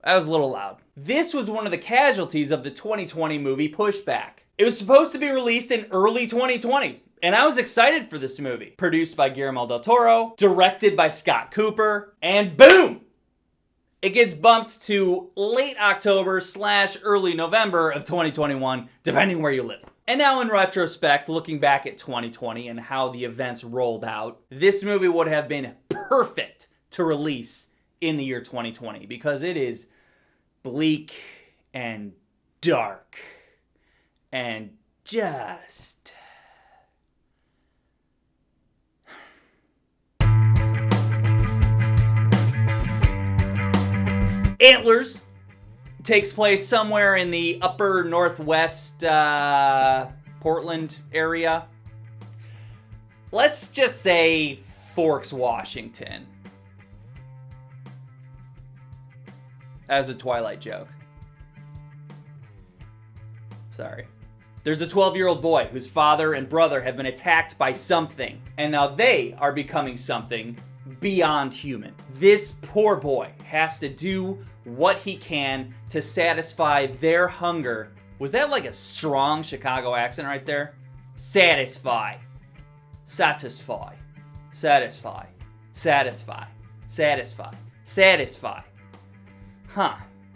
That was a little loud. This was one of the casualties of the 2020 movie Pushback. It was supposed to be released in early 2020. And I was excited for this movie. Produced by Guillermo Del Toro, directed by Scott Cooper, and boom! It gets bumped to late October / early November of 2021, depending where you live. And now in retrospect, looking back at 2020 and how the events rolled out, this movie would have been perfect to release in the year 2020 because it is bleak and dark and just... Antlers takes place somewhere in the upper northwest Portland area. Let's just say Forks, Washington. As a Twilight joke. Sorry. There's a 12-year-old boy whose father and brother have been attacked by something, and now they are becoming something beyond human. This poor boy has to do what he can to satisfy their hunger. Was that like a strong Chicago accent right there? Satisfy. Satisfy. Satisfy. Satisfy. Satisfy. Satisfy. Huh.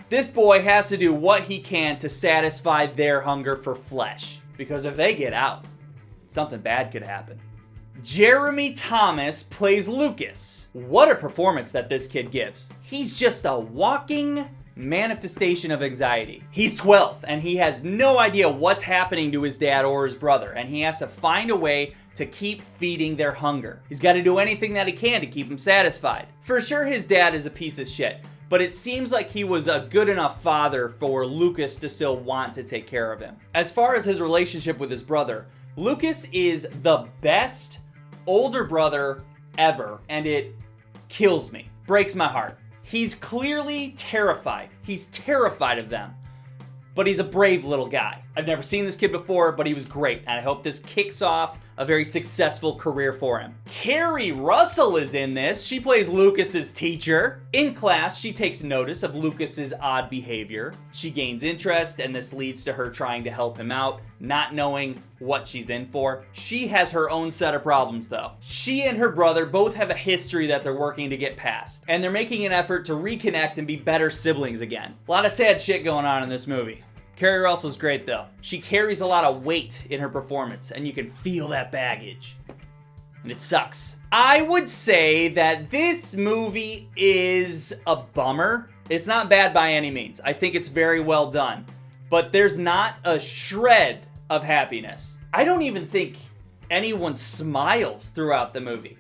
This boy has to do what he can to satisfy their hunger for flesh. Because if they get out, something bad could happen. Jeremy Thomas plays Lucas. What a performance that this kid gives. He's just a walking manifestation of anxiety. He's 12 and he has no idea what's happening to his dad or his brother, and he has to find a way to keep feeding their hunger. He's got to do anything that he can to keep them satisfied. For sure his dad is a piece of shit, but it seems like he was a good enough father for Lucas to still want to take care of him. As far as his relationship with his brother, Lucas is the best older brother ever, and it kills me, breaks my heart. He's clearly terrified. He's terrified of them, but he's a brave little guy. I've never seen this kid before, but he was great, and I hope this kicks off a very successful career for him. Carrie Russell is in this. She plays Lucas's teacher. In class, she takes notice of Lucas's odd behavior. She gains interest, and this leads to her trying to help him out, not knowing what she's in for. She has her own set of problems, though. She and her brother both have a history that they're working to get past, and they're making an effort to reconnect and be better siblings again. A lot of sad shit going on in this movie. Carrie Russell's great, though. She carries a lot of weight in her performance, and you can feel that baggage. And it sucks. I would say that this movie is a bummer. It's not bad by any means. I think it's very well done. But there's not a shred of happiness. I don't even think anyone smiles throughout the movie.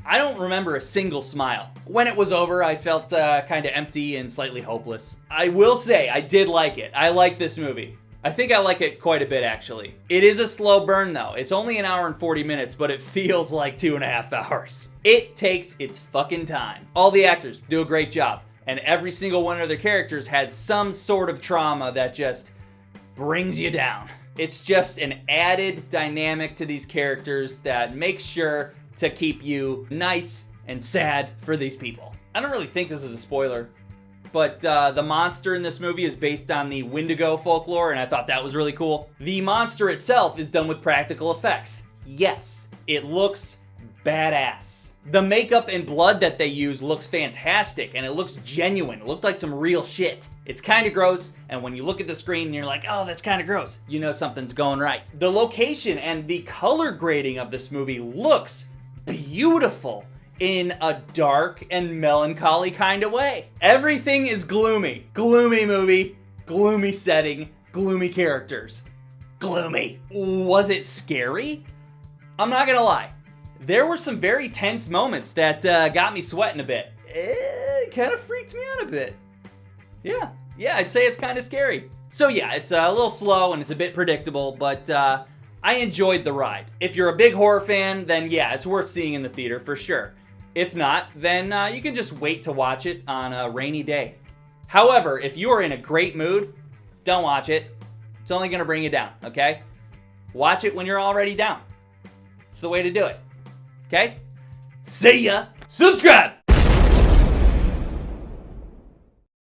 I don't remember a single smile. When it was over, I felt kind of empty and slightly hopeless. I will say, I did like it. I like this movie. I think I like it quite a bit, actually. It is a slow burn, though. It's only an hour and 40 minutes, but it feels like 2.5 hours. It takes its fucking time. All the actors do a great job, and every single one of their characters has some sort of trauma that just brings you down. It's just an added dynamic to these characters that makes sure to keep you nice and sad for these people. I don't really think this is a spoiler, but the monster in this movie is based on the Wendigo folklore, and I thought that was really cool. The monster itself is done with practical effects. Yes, it looks badass. The makeup and blood that they use looks fantastic, and it looks genuine. It looked like some real shit. It's kind of gross, and when you look at the screen and you're like, oh, that's kind of gross, you know something's going right. The location and the color grading of this movie looks beautiful in a dark and melancholy kind of way. Everything is gloomy. Gloomy movie, gloomy setting, gloomy characters. Gloomy. Was it scary? I'm not gonna lie. There were some very tense moments that got me sweating a bit. It kind of freaked me out a bit. Yeah, I'd say it's kind of scary. So yeah, it's a little slow and it's a bit predictable, but I enjoyed the ride. If you're a big horror fan, then yeah, it's worth seeing in the theater for sure. If not, then you can just wait to watch it on a rainy day. However, if you are in a great mood, don't watch it. It's only gonna bring you down, okay? Watch it when you're already down. It's the way to do it, okay? See ya! Subscribe!